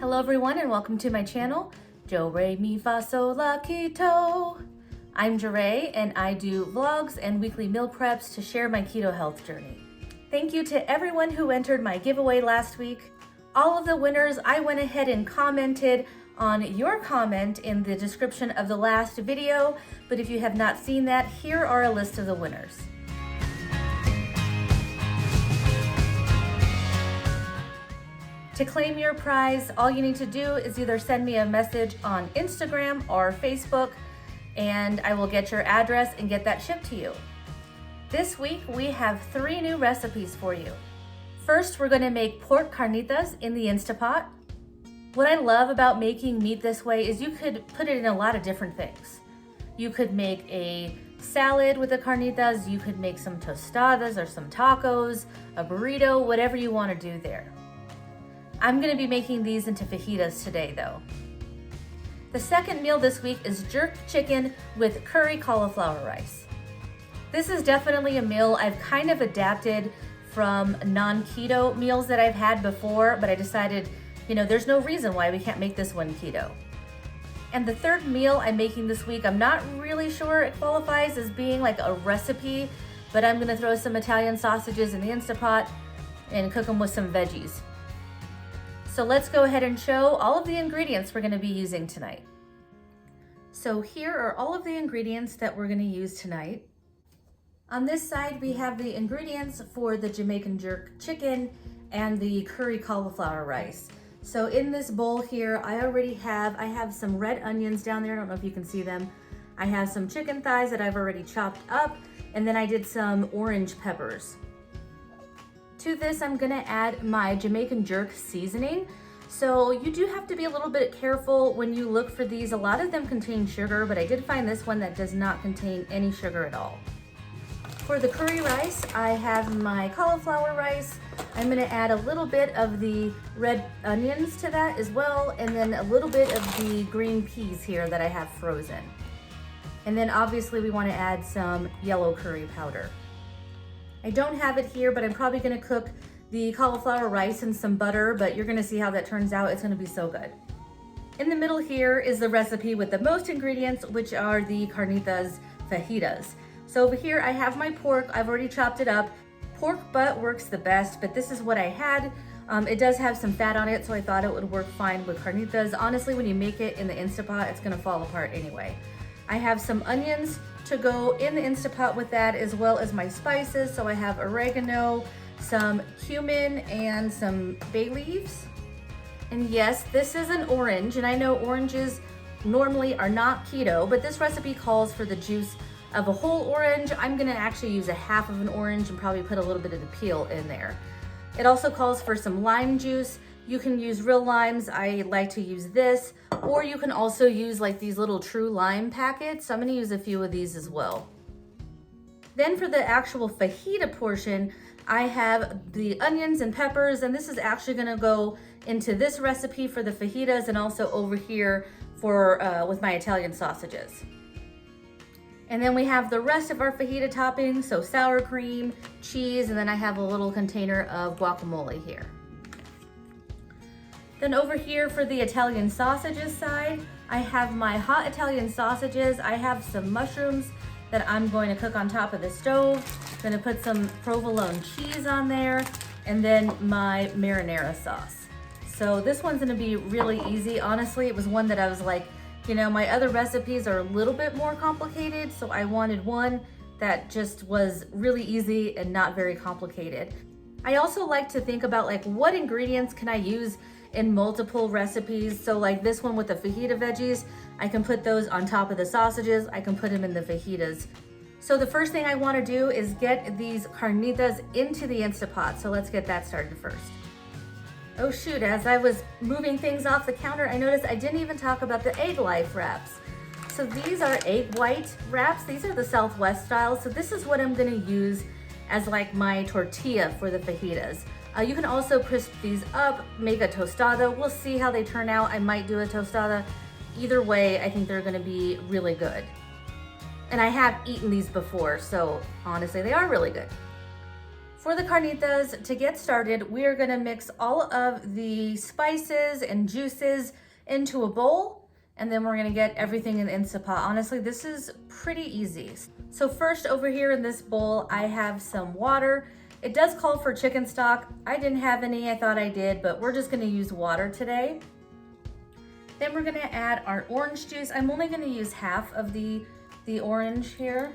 Hello everyone and welcome to my channel, Do Re Mi Fa Sol La Keto. I'm Jeray and I do vlogs and weekly meal preps to share my keto health journey. Thank you to everyone who entered my giveaway last week. All of the winners, I went ahead and commented on your comment in the description of the last video, but if you have not seen that, here are a list of the winners. To claim your prize, all you need to do is either send me a message on Instagram or Facebook, and I will get your address and get that shipped to you. This week, we have 3 new recipes for you. First, we're gonna make pork carnitas in the Instapot. What I love about making meat this way is you could put it in a lot of different things. You could make a salad with the carnitas, you could make some tostadas or some tacos, a burrito, whatever you wanna do there. I'm gonna be making these into fajitas today though. The second meal this week is jerk chicken with curry cauliflower rice. This is definitely a meal I've kind of adapted from non-keto meals that I've had before, but I decided, there's no reason why we can't make this one keto. And the third meal I'm making this week, I'm not really sure it qualifies as being like a recipe, but I'm gonna throw some Italian sausages in the Instapot and cook them with some veggies. So let's go ahead and show all of the ingredients we're gonna be using tonight. So here are all of the ingredients that we're gonna use tonight. On this side, we have the ingredients for the Jamaican jerk chicken and the curry cauliflower rice. So in this bowl here, I have some red onions down there. I don't know if you can see them. I have some chicken thighs that I've already chopped up, and then I did some orange peppers. To this, I'm gonna add my Jamaican jerk seasoning. So you do have to be a little bit careful when you look for these. A lot of them contain sugar, but I did find this one that does not contain any sugar at all. For the curry rice, I have my cauliflower rice. I'm gonna add a little bit of the red onions to that as well, and then a little bit of the green peas here that I have frozen. And then obviously we wanna add some yellow curry powder. I don't have it here, but I'm probably gonna cook the cauliflower rice in some butter, but you're gonna see how that turns out. It's gonna be so good. In the middle here is the recipe with the most ingredients, which are the Carnitas Fajitas. So over here, I have my pork. I've already chopped it up. Pork butt works the best, but this is what I had. It does have some fat on it, so I thought it would work fine with carnitas. Honestly, when you make it in the Instapot, it's gonna fall apart anyway. I have some onions to go in the Instapot with that, as well as my spices. So I have oregano, some cumin, and some bay leaves. And yes, this is an orange, and I know oranges normally are not keto, but this recipe calls for the juice of a whole orange. I'm gonna actually use a half of an orange and probably put a little bit of the peel in there. It also calls for some lime juice. You can use real limes. I like to use this, or you can also use like these little true lime packets. So I'm gonna use a few of these as well. Then for the actual fajita portion, I have the onions and peppers, and this is actually gonna go into this recipe for the fajitas and also over here for with my Italian sausages. And then we have the rest of our fajita toppings, so sour cream, cheese, and then I have a little container of guacamole here. Then over here for the Italian sausages side, I have my hot Italian sausages. I have some mushrooms that I'm going to cook on top of the stove. I'm gonna put some provolone cheese on there, and then my marinara sauce. So this one's gonna be really easy. Honestly, it was one that I was like, my other recipes are a little bit more complicated, so I wanted one that just was really easy and not very complicated. I also like to think about like what ingredients can I use in multiple recipes. So like this one with the fajita veggies, I can put those on top of the sausages. I can put them in the fajitas. So the first thing I wanna do is get these carnitas into the Instapot. So let's get that started first. Oh shoot, as I was moving things off the counter, I noticed I didn't even talk about the egg life wraps. So these are egg white wraps. These are the Southwest style. So this is what I'm gonna use as like my tortilla for the fajitas. You can also crisp these up, make a tostada. We'll see how they turn out. I might do a tostada. Either way, I think they're gonna be really good. And I have eaten these before, so honestly, they are really good. For the carnitas, to get started, we are gonna mix all of the spices and juices into a bowl, and then we're gonna get everything in the Instapot. Honestly, this is pretty easy. So first, over here in this bowl, I have some water. It does call for chicken stock. I didn't have any, I thought I did, but we're just gonna use water today. Then we're gonna add our orange juice. I'm only gonna use half of the orange here.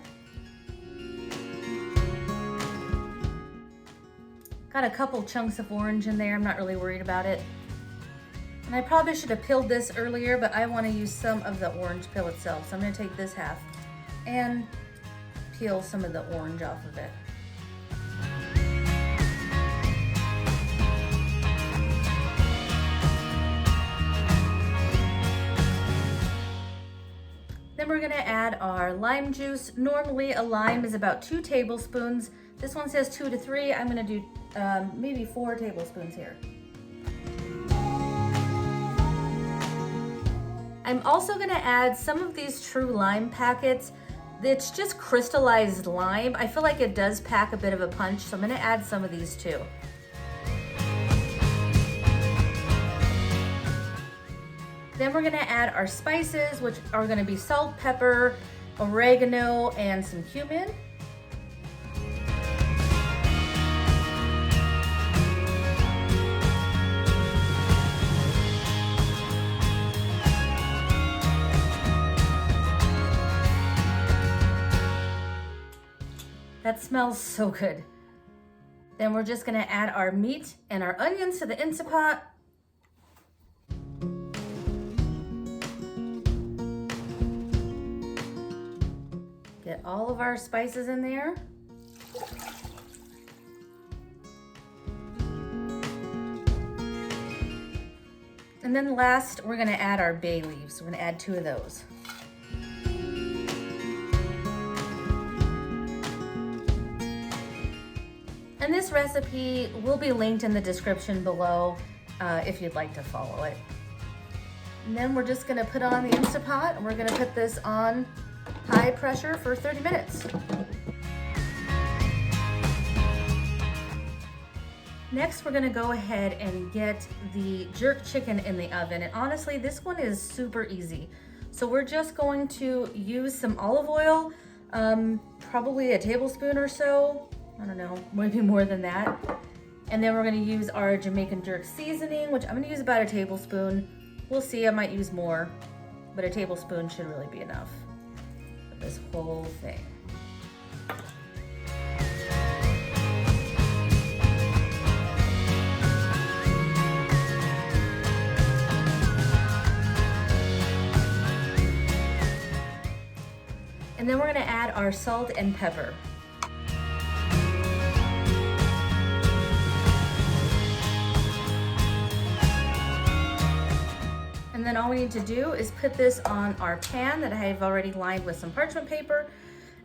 Got a couple chunks of orange in there. I'm not really worried about it. And I probably should have peeled this earlier, but I want to use some of the orange peel itself. So I'm going to take this half and peel some of the orange off of it. Then we're going to add our lime juice. Normally a lime is about 2 tablespoons. This one says 2 to 3. I'm going to do maybe 4 tablespoons here. I'm also going to add some of these True Lime packets. It's just crystallized lime. I feel like it does pack a bit of a punch, so I'm going to add some of these too. Then we're going to add our spices, which are going to be salt, pepper, oregano, and some cumin. That smells so good. Then we're just gonna add our meat and our onions to the Instapot. Get all of our spices in there. And then last, we're gonna add our bay leaves. We're gonna add 2 of those. And this recipe will be linked in the description below if you'd like to follow it. And then we're just gonna put on the Instapot and we're gonna put this on high pressure for 30 minutes. Next, we're gonna go ahead and get the jerk chicken in the oven. And honestly, this one is super easy. So we're just going to use some olive oil, probably a tablespoon or so. I don't know, maybe more than that. And then we're gonna use our Jamaican jerk seasoning, which I'm gonna use about a tablespoon. We'll see, I might use more, but a tablespoon should really be enough for this whole thing. And then we're gonna add our salt and pepper. And then all we need to do is put this on our pan that I have already lined with some parchment paper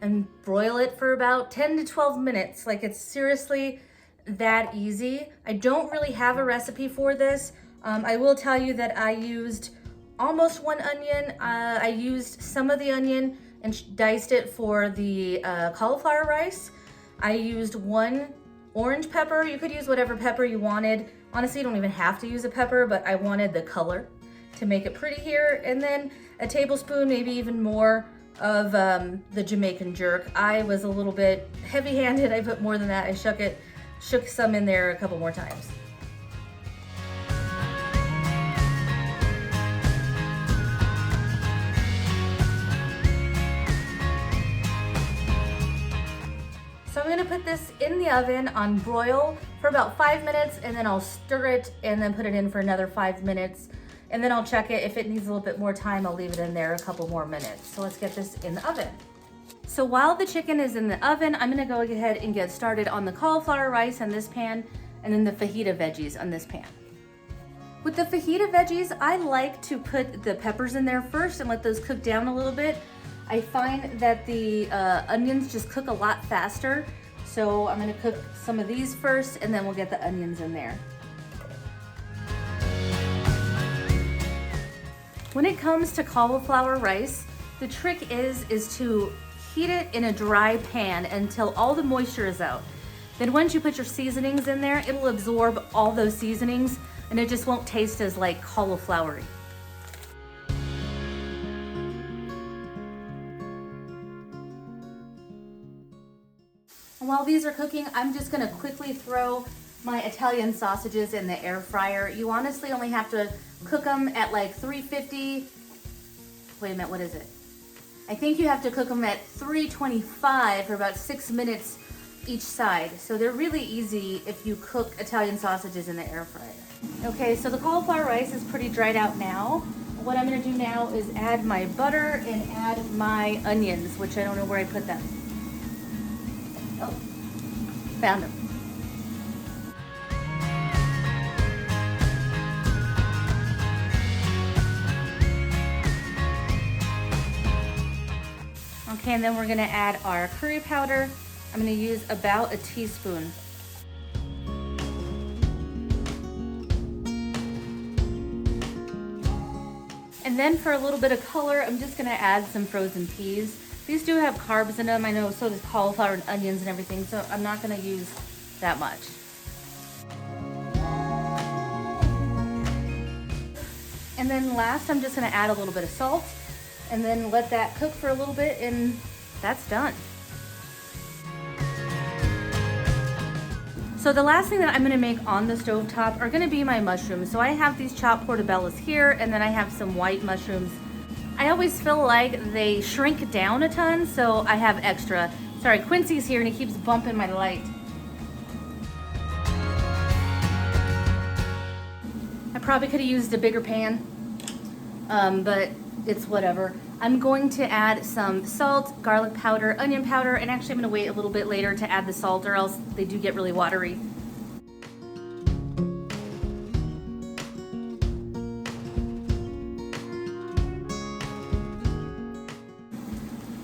and broil it for about 10 to 12 minutes. Like, it's seriously that easy. I don't really have a recipe for this. I will tell you that I used almost 1 onion. I used some of the onion and diced it for the cauliflower rice. I used 1 orange pepper. You could use whatever pepper you wanted. Honestly, you don't even have to use a pepper, but I wanted the color to make it pretty here. And then a tablespoon, maybe even more, of the Jamaican jerk. I was a little bit heavy-handed. I put more than that. I shook some in there a couple more times. So I'm gonna put this in the oven on broil for about 5 minutes, and then I'll stir it and then put it in for another 5 minutes. And then I'll check it. If it needs a little bit more time, I'll leave it in there a couple more minutes. So let's get this in the oven. So while the chicken is in the oven, I'm gonna go ahead and get started on the cauliflower rice in this pan, and then the fajita veggies on this pan. With the fajita veggies, I like to put the peppers in there first and let those cook down a little bit. I find that the onions just cook a lot faster. So I'm gonna cook some of these first, and then we'll get the onions in there. When it comes to cauliflower rice, the trick is to heat it in a dry pan until all the moisture is out. Then once you put your seasonings in there, it'll absorb all those seasonings and it just won't taste as like cauliflowery. While these are cooking, I'm just gonna quickly throw my Italian sausages in the air fryer. You honestly only have to cook them at like 350. Wait a minute, what is it? I think you have to cook them at 325 for about 6 minutes each side. So they're really easy if you cook Italian sausages in the air fryer. Okay, so the cauliflower rice is pretty dried out now. What I'm gonna do now is add my butter and add my onions, which I don't know where I put them. Oh, found them. Okay, and then we're gonna add our curry powder. I'm gonna use about a teaspoon. And then for a little bit of color, I'm just gonna add some frozen peas. These do have carbs in them. I know, so does cauliflower and onions and everything, so I'm not gonna use that much. And then last, I'm just gonna add a little bit of salt and then let that cook for a little bit, and that's done. So the last thing that I'm gonna make on the stovetop are gonna be my mushrooms. So I have these chopped portobellos here, and then I have some white mushrooms. I always feel like they shrink down a ton, so I have extra. Sorry, Quincy's here and he keeps bumping my light. I probably could have used a bigger pan, but it's whatever. I'm going to add some salt, garlic powder, onion powder, and actually I'm gonna wait a little bit later to add the salt or else they do get really watery.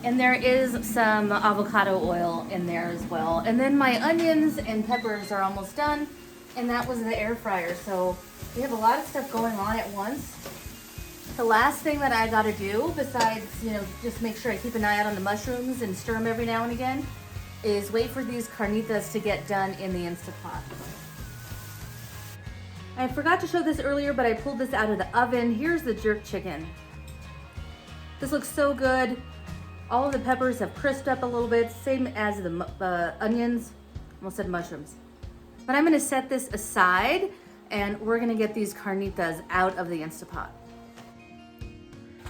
And there is some avocado oil in there as well. And then my onions and peppers are almost done, and that was the air fryer. So we have a lot of stuff going on at once. The last thing that I gotta do, besides, just make sure I keep an eye out on the mushrooms and stir them every now and again, is wait for these carnitas to get done in the Instapot. I forgot to show this earlier, but I pulled this out of the oven. Here's the jerk chicken. This looks so good. All of the peppers have crisped up a little bit, same as the onions. Almost said mushrooms. But I'm gonna set this aside and we're gonna get these carnitas out of the Instapot.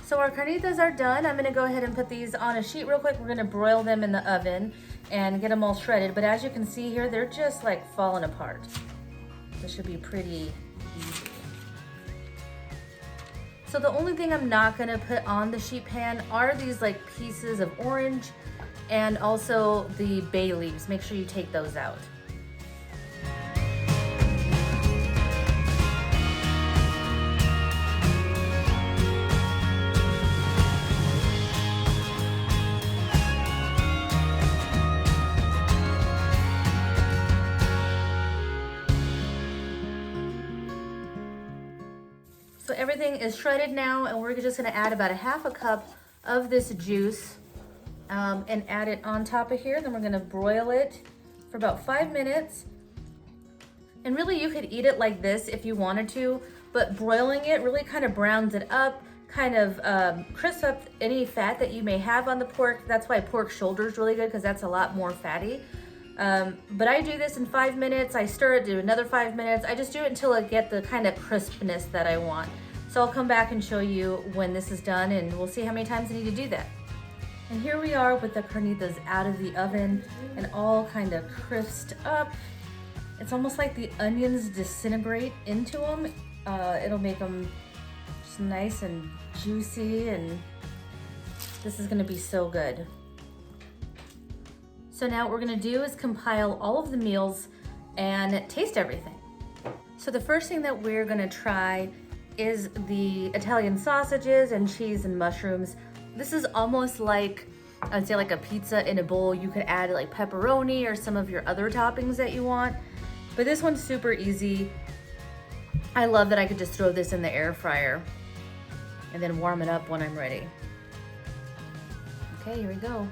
So our carnitas are done. I'm gonna go ahead and put these on a sheet real quick. We're gonna broil them in the oven and get them all shredded. But as you can see here, they're just like falling apart. This should be pretty easy. So the only thing I'm not gonna put on the sheet pan are these like pieces of orange and also the bay leaves. Make sure you take those out. So everything is shredded now, and we're just gonna add about a half a cup of this juice and add it on top of here. Then we're gonna broil it for about 5 minutes. And really you could eat it like this if you wanted to, but broiling it really kind of browns it up, kind of crisps up any fat that you may have on the pork. That's why pork shoulder is really good, because that's a lot more fatty. But I do this in 5 minutes. I stir it, do another 5 minutes. I just do it until I get the kind of crispness that I want. So I'll come back and show you when this is done, and we'll see how many times I need to do that. And here we are with the carnitas out of the oven and all kind of crisped up. It's almost like the onions disintegrate into them. It'll make them just nice and juicy, and this is gonna be so good. So now what we're gonna do is compile all of the meals and taste everything. So the first thing that we're gonna try is the Italian sausages and cheese and mushrooms. This is almost like, I'd say like a pizza in a bowl. You could add like pepperoni or some of your other toppings that you want. But this one's super easy. I love that I could just throw this in the air fryer and then warm it up when I'm ready. Okay, here we go.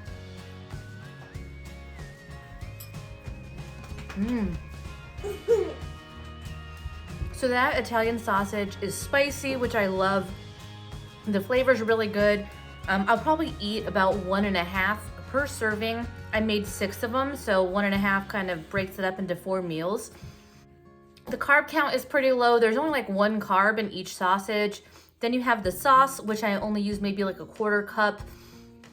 Mmm. So that Italian sausage is spicy, which I love. The flavor's really good. I'll probably eat about 1.5 per serving. I made 6 of them, so 1.5 kind of breaks it up into 4 meals. The carb count is pretty low. There's only like 1 carb in each sausage. Then you have the sauce, which I only use maybe like a 1/4 cup,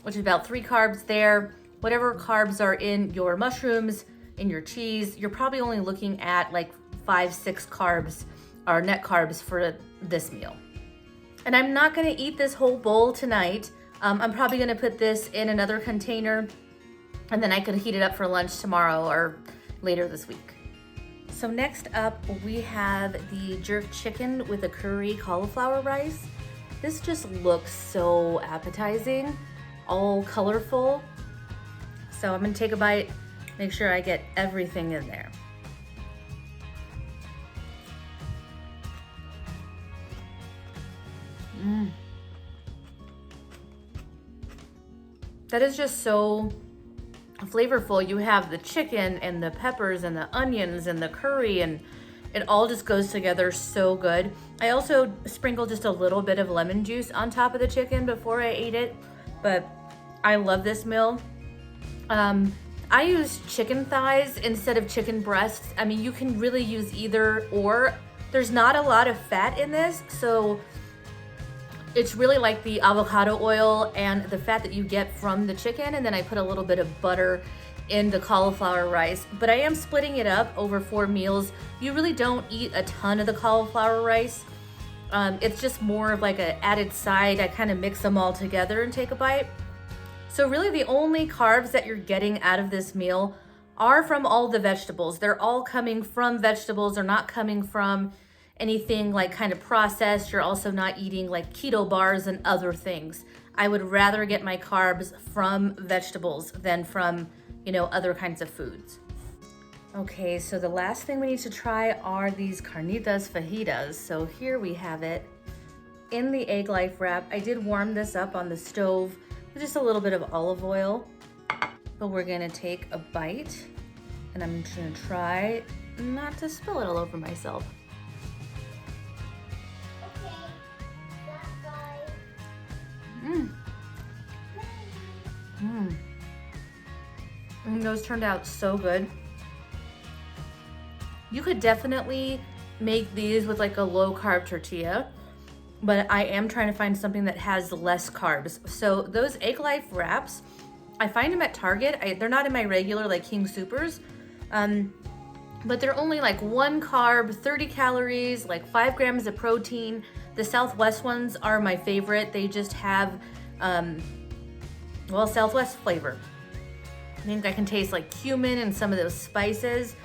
which is about 3 carbs there. Whatever carbs are in your mushrooms, in your cheese, you're probably only looking at like 5-6 carbs or net carbs for this meal. And I'm not gonna eat this whole bowl tonight. I'm probably gonna put this in another container and then I could heat it up for lunch tomorrow or later this week. So next up, we have the jerk chicken with a curry cauliflower rice. This just looks so appetizing, all colorful. So I'm gonna take a bite, make sure I get everything in there. That is just so flavorful. You have the chicken and the peppers and the onions and the curry, and it all just goes together so good. I also sprinkled just a little bit of lemon juice on top of the chicken before I ate it, but I love this meal. I use chicken thighs instead of chicken breasts. I mean, you can really use either or. There's not a lot of fat in this, so it's really like the avocado oil and the fat that you get from the chicken, and then I put a little bit of butter in the cauliflower rice. But I am splitting it up over 4 meals. You really don't eat a ton of the cauliflower rice. It's just more of like an added side. I kind of mix them all together and take a bite. So really the only carbs that you're getting out of this meal are from all the vegetables. They're all coming from vegetables. They're not coming from anything like kind of processed. You're also not eating like keto bars and other things. I would rather get my carbs from vegetables than from, you know, other kinds of foods. Okay, so the last thing we need to try are these Carnitas Fajitas. So here we have it in the egg life wrap. I did warm this up on the stove with just a little bit of olive oil, but we're gonna take a bite and I'm just gonna try not to spill it all over myself. And those turned out so good. You could definitely make these with like a low carb tortilla, but I am trying to find something that has less carbs. So those egg life wraps, I find them at Target. They're not in my regular like King Supers, but they're only like 1 carb, 30 calories, like 5 grams of protein. The Southwest ones are my favorite. They just have, well, Southwest flavor. I think I can taste like cumin and some of those spices.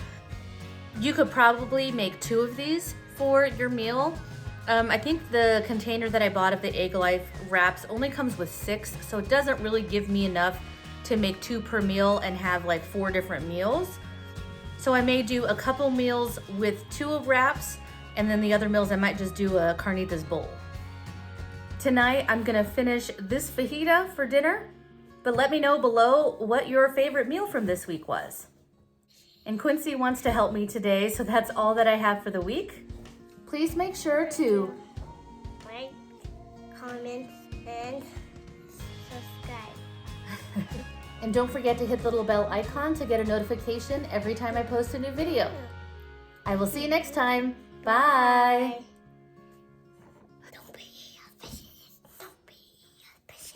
You could probably make 2 of these for your meal. I think the container that I bought of the Egg Life wraps only comes with 6, so it doesn't really give me enough to make 2 per meal and have like 4 different meals. So I may do a couple meals with 2 wraps, and then the other meals I might just do a carnitas bowl. Tonight I'm gonna finish this fajita for dinner, but let me know below what your favorite meal from this week was. And Quincy wants to help me today, so that's all that I have for the week. Please make sure to like, comment, and subscribe. And don't forget to hit the little bell icon to get a notification every time I post a new video. I will see you next time. Bye.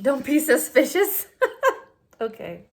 Don't be suspicious. Okay.